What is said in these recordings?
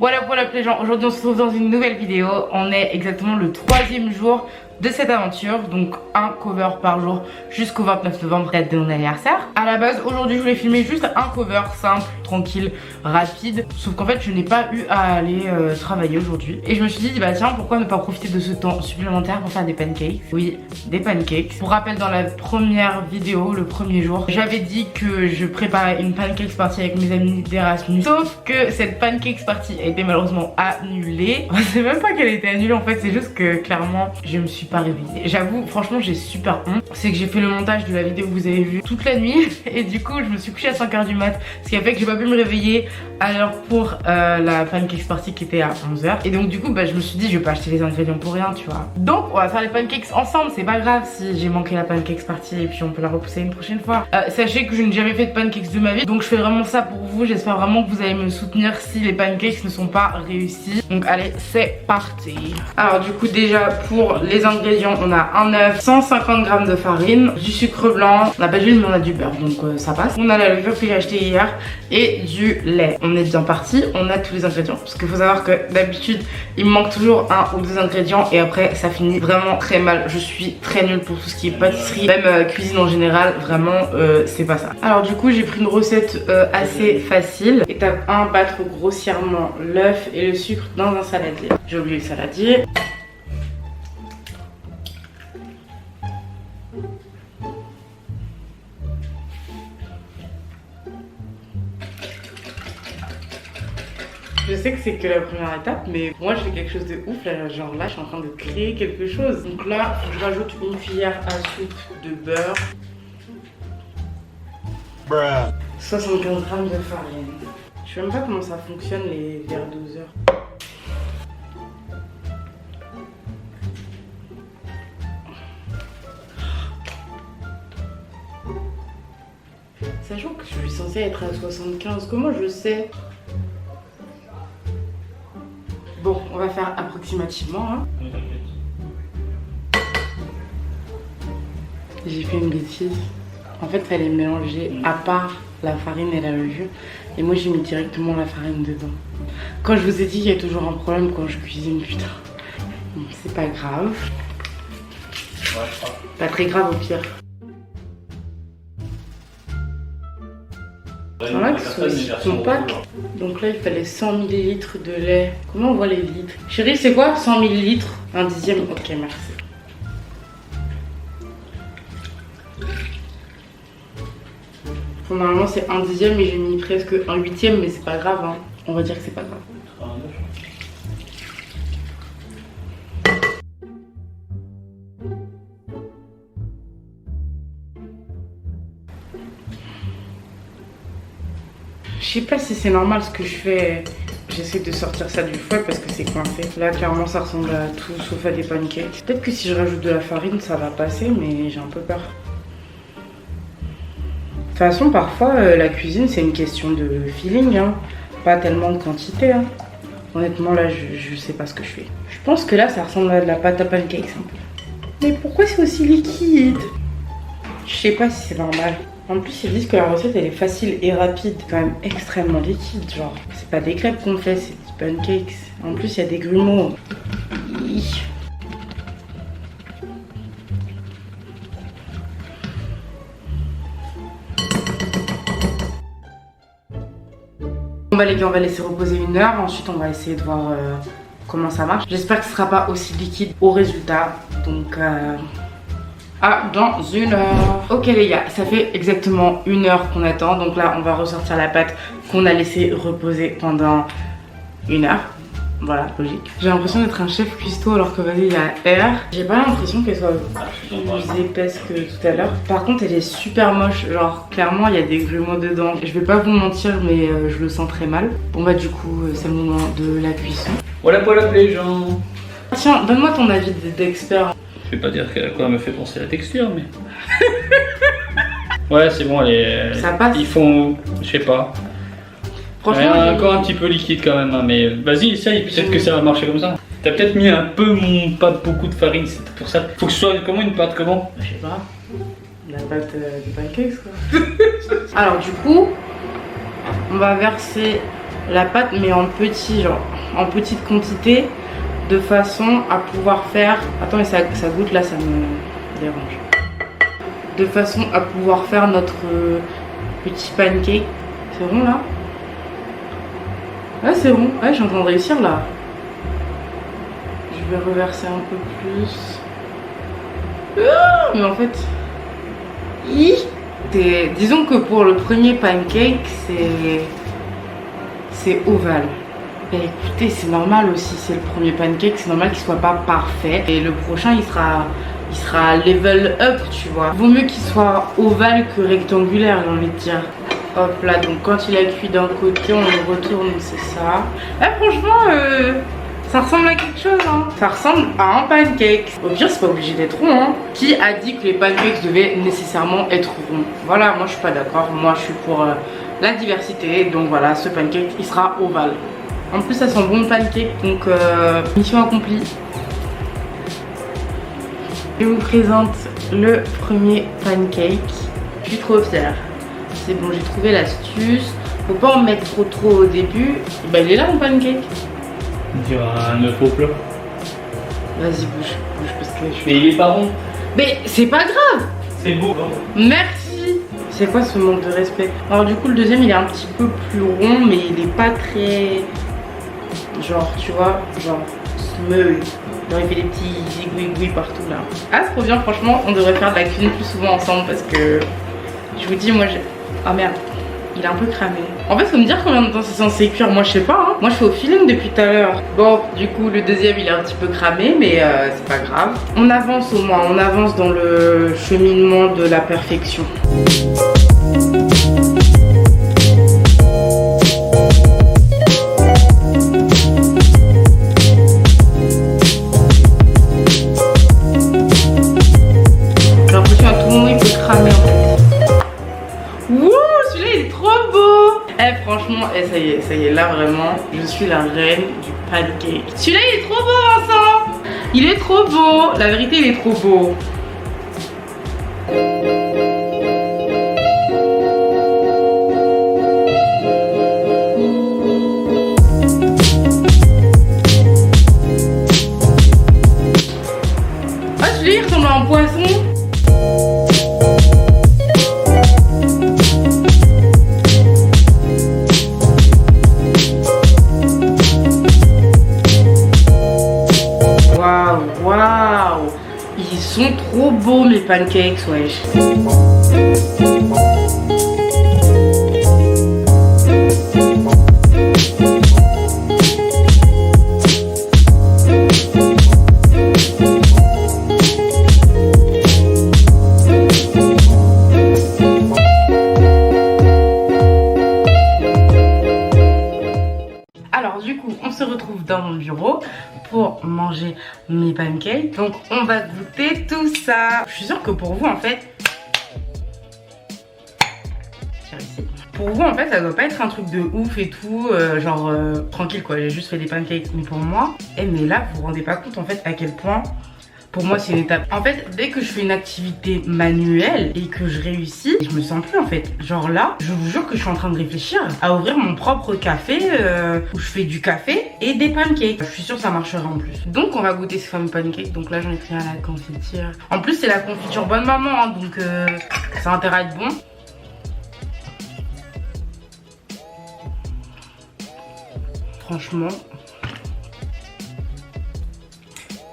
Voilà les gens, aujourd'hui on se retrouve dans une nouvelle vidéo. On est exactement le 3e jour de cette aventure, donc un cover par jour jusqu'au 29 novembre, date de mon anniversaire. À la base aujourd'hui je voulais filmer juste un cover simple, tranquille, rapide, sauf qu'en fait je n'ai pas eu à aller travailler aujourd'hui et je me suis dit bah tiens, pourquoi ne pas profiter de ce temps supplémentaire pour faire des pancakes. Oui, des pancakes. Pour rappel, dans la première vidéo, le premier jour, j'avais dit que je préparais une pancakes party avec mes amis d'Erasmus, sauf que cette pancakes party a été malheureusement annulée. C'est même pas qu'elle a été annulée en fait, c'est juste que clairement je me suis pas réveillée. J'avoue, franchement j'ai super honte. C'est que j'ai fait le montage de la vidéo que vous avez vue toute la nuit et du coup je me suis couchée à 5h du mat, ce qui a fait que j'ai pas pu me réveiller à l'heure pour la pancakes party qui était à 11h. Et donc du coup bah je me suis dit je vais pas acheter les ingrédients pour rien, tu vois. Donc on va faire les pancakes ensemble, c'est pas grave si j'ai manqué la pancakes party et puis on peut la repousser une prochaine fois. Sachez que je n'ai jamais fait de pancakes de ma vie, donc je fais vraiment ça pour vous. J'espère vraiment que vous allez me soutenir si les pancakes ne sont pas réussis. Donc allez, c'est parti. Alors du coup déjà pour les ingrédients, on a un œuf, 150 g de farine, du sucre blanc, on n'a pas d'huile mais on a du beurre donc ça passe. On a la levure que j'ai acheté hier et du lait. On est bien parti, on a tous les ingrédients parce qu'il faut savoir que d'habitude il me manque toujours un ou deux ingrédients et après ça finit vraiment très mal. Je suis très nulle pour tout ce qui est pâtisserie, même cuisine en général, vraiment c'est pas ça. Alors du coup j'ai pris une recette assez facile. Étape 1, battre grossièrement l'œuf et le sucre dans un saladier. J'ai oublié le saladier. Je sais que c'est que la première étape, mais moi je fais quelque chose de ouf là, genre là je suis en train de créer quelque chose. Donc là je rajoute une cuillère à soupe de beurre, 75 g de farine. Je sais même pas comment ça fonctionne les verres doseurs. Sachant que je suis censée être à 75, comment je sais? Bon, on va faire approximativement. Hein. J'ai fait une bêtise. En fait, il fallait mélanger à part la farine et la levure. Et moi, j'ai mis directement la farine dedans. Quand je vous ai dit, il y a toujours un problème quand je cuisine, putain. Bon, c'est pas grave. Pas très grave au pire. Voilà que son pack. Donc là il fallait 100 ml de lait. Comment on voit les litres? Chérie, c'est quoi 100 ml? Un dixième. Ok, merci. Bon, normalement c'est un dixième mais j'ai mis presque un huitième, mais c'est pas grave hein. On va dire que c'est pas grave. Je sais pas si c'est normal ce que je fais. J'essaie de sortir ça du fouet parce que c'est coincé. Là clairement ça ressemble à tout sauf à des pancakes. Peut-être que si je rajoute de la farine ça va passer, mais j'ai un peu peur. De toute façon parfois la cuisine c'est une question de feeling hein. Pas tellement de quantité hein. Honnêtement là je sais pas ce que je fais. Je pense que là ça ressemble à de la pâte à pancakes un peu. Mais pourquoi c'est aussi liquide? Je sais pas si c'est normal. En plus ils disent que la recette elle est facile et rapide, quand même extrêmement liquide, genre c'est pas des crêpes qu'on fait, c'est des pancakes. En plus il y a des grumeaux. Bon bah les gars, on va laisser reposer 1 heure, ensuite on va essayer de voir comment ça marche. J'espère que ce sera pas aussi liquide au résultat, donc dans 1 heure. Ok les gars, ça fait exactement 1 heure qu'on attend. Donc là on va ressortir la pâte qu'on a laissé reposer pendant 1 heure. Voilà, logique. J'ai l'impression d'être un chef cuistot alors que vas-y il y a R. J'ai pas l'impression qu'elle soit plus épaisse que tout à l'heure. Par contre elle est super moche, genre clairement il y a des grumeaux dedans. Je vais pas vous mentir mais je le sens très mal. Bon bah du coup c'est le moment de la cuisson. Voilà les gens. Tiens, donne-moi ton avis d'expert. Je vais pas dire à quoi me fait penser la texture, mais... ouais, c'est bon, elle est... Ça passe. Ils font... je sais pas. Franchement, elle est encore un petit peu liquide quand même, hein, mais vas-y, essaye, peut-être que ça va marcher comme ça. T'as peut-être mis un peu, pas beaucoup de farine, c'est pour ça. Faut que ce soit comment, une pâte comment? Je sais pas. La pâte de pancakes quoi. Alors du coup, on va verser la pâte mais en petit, genre en petite quantité, de façon à pouvoir faire... Attends, mais ça goûte là, ça me dérange. De façon à pouvoir faire notre petit pancake. C'est rond là? Ouais, c'est rond. Ouais, je suis en train de réussir là. Je vais reverser un peu plus. Mais en fait... Disons que pour le premier pancake, c'est ovale. Et écoutez, c'est normal aussi, c'est le premier pancake, c'est normal qu'il soit pas parfait. Et le prochain, il sera level up, tu vois. Vaut mieux qu'il soit ovale que rectangulaire, j'ai envie de dire. Hop là, donc quand il a cuit d'un côté, on le retourne, c'est ça. Là, franchement, ça ressemble à quelque chose, hein. Ça ressemble à un pancake. Au pire, c'est pas obligé d'être rond, hein. Qui a dit que les pancakes devaient nécessairement être ronds? Voilà, moi je suis pas d'accord. Moi je suis pour la diversité. Donc voilà, ce pancake, il sera ovale. En plus, ça sent bon le pancake, donc mission accomplie. Je vous présente le premier pancake. Je suis trop fière. C'est bon, j'ai trouvé l'astuce. Faut pas en mettre trop au début. Et bah, il est là mon pancake. On dirait un œuf au plat. Vas-y, bouge parce que je suis... Mais il est pas rond. Mais c'est pas grave. C'est beau, hein. Merci. C'est quoi ce manque de respect? Alors du coup, le deuxième, il est un petit peu plus rond, mais il est pas très... Genre, tu vois, genre smooth. Genre, il fait des petits aiguilles partout là. Ah, c'est trop bien, franchement, on devrait faire de la cuisine plus souvent ensemble parce que je vous dis, moi j'ai... Ah merde, il est un peu cramé. En fait, faut me dire combien de temps c'est censé cuire. Moi, je sais pas, hein. Moi, je fais au feeling depuis tout à l'heure. Bon, du coup, le deuxième, il est un petit peu cramé, mais c'est pas grave. On avance au moins, on avance dans le cheminement de la perfection. Franchement, ça y est, là vraiment, je suis la reine du pancake. Celui-là, il est trop beau, Vincent. Il est trop beau. La vérité, il est trop beau. Ah, celui-là, il ressemble à un poisson. Waouh, ils sont trop beaux mes pancakes, wesh. Alors du coup, on se retrouve dans mon bureau pour manger mes pancakes. Donc on va goûter tout ça. Je suis sûre que pour vous en fait, pour vous en fait ça doit pas être un truc de ouf et tout, genre tranquille quoi, j'ai juste fait des pancakes. Mais pour moi, mais là vous vous rendez pas compte en fait à quel point pour moi c'est une étape. En fait, dès que je fais une activité manuelle et que je réussis, je me sens plus en fait. Genre là, je vous jure que je suis en train de réfléchir à ouvrir mon propre café où je fais du café et des pancakes. Je suis sûre que ça marchera en plus. Donc on va goûter ces fameux pancakes. Donc là j'en ai pris un à la confiture. En plus c'est la confiture bonne maman, hein, donc ça a intérêt à être bon. Franchement,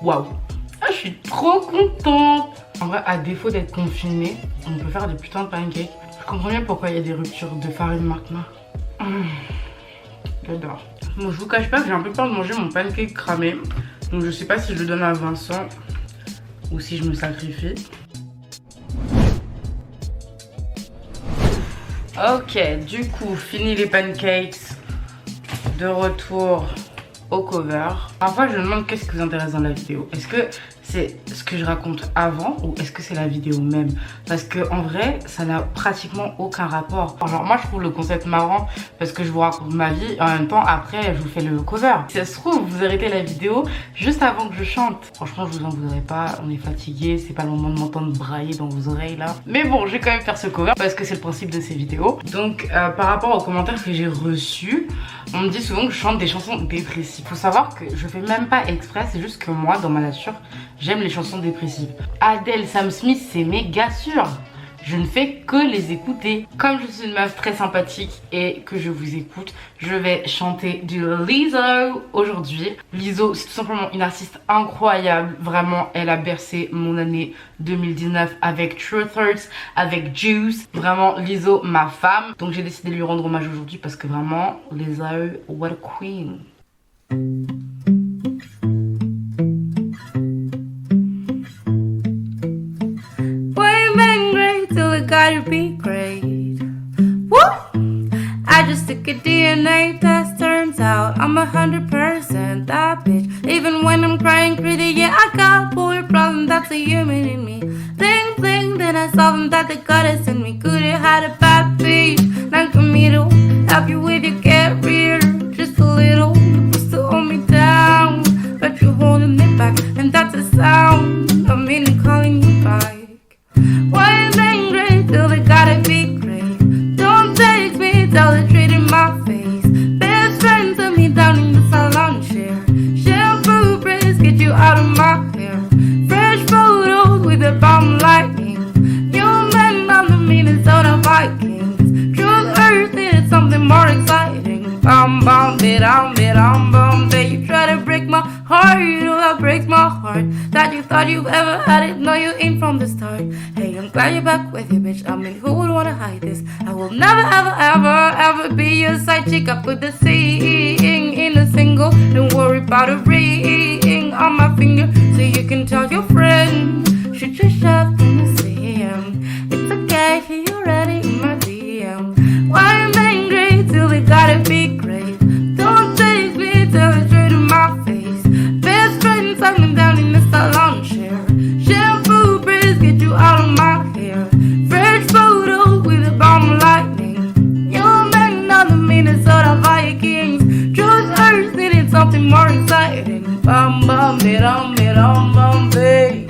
waouh. Je suis trop contente. En vrai, à défaut d'être confiné, on peut faire des putains de pancakes. Je comprends bien pourquoi il y a des ruptures de farine maintenant. J'adore. Bon, je vous cache pas que j'ai un peu peur de manger mon pancake cramé. Donc je sais pas si je le donne à Vincent ou si je me sacrifie. Ok, du coup, fini les pancakes. De retour au cover. Parfois je me demande qu'est-ce qui vous intéresse dans la vidéo. Est-ce que c'est ce que je raconte avant ou est-ce que c'est la vidéo même? Parce que en vrai, ça n'a pratiquement aucun rapport. Genre moi je trouve le concept marrant parce que je vous raconte ma vie et en même temps après je vous fais le cover. Si ça se trouve, vous arrêtez la vidéo juste avant que je chante. Franchement, je vous en voudrais pas, on est fatigué, c'est pas le moment de m'entendre brailler dans vos oreilles là. Mais bon, je vais quand même faire ce cover parce que c'est le principe de ces vidéos. Donc par rapport aux commentaires que j'ai reçus, on me dit souvent que je chante des chansons dépressives. Faut savoir que je fais même pas exprès, c'est juste que moi, dans ma nature, j'aime les chansons dépressives. Adele, Sam Smith, c'est méga sûr. Je ne fais que les écouter. Comme je suis une meuf très sympathique et que je vous écoute, je vais chanter du Lizzo aujourd'hui. Lizzo, c'est tout simplement une artiste incroyable. Vraiment, elle a bercé mon année 2019 avec Truth Hurts, avec Juice. Vraiment, Lizzo, ma femme. Donc j'ai décidé de lui rendre hommage aujourd'hui parce que vraiment, Lizzo, what a queen. Gotta be great. Woo! I just took a DNA test, turns out I'm 100% that bitch. Even when I'm crying pretty, yeah, I got boy problem, that's a human in me. Thing, thing, then I saw them that they gotta send me. Could have had a bad beat, like a middle. Help you with your career, just a little. You used to hold me down, but you're holding me back, and that's a sound. I'm in calling you back. Why is angry till they gotta be great? Don't text me, tell the truth in my face. Best friend took me down in the salon chair. Shampoo breeze, get you out of my hair. Fresh photos with a bomb lightning. You men on the Minnesota Vikings. Truth Earth needed something more exciting. Bum bum bum bum bum. You try to break my heart, oh that breaks my heart. That you thought you ever had it, no you ain't from the start. Hey, I'm glad you're back with your bitch. I mean, who would wanna hide this? I will never ever ever ever be your side chick. I put the C in a single. Don't worry about a ring on my finger, so you can tell your friend. Shoot your shot when you see him. It's okay, he already in my DM. Why am I angry till they gotta be great? Don't take me, tell the truth in my face. Best friend tuck me down in the salon chair. Shampoo breeze, get you out of my hair. Fresh photos with a bomb lightning. You're men on the Minnesota Vikings. Truth Earth needed something more exciting. Bum bum bum bum bum babe.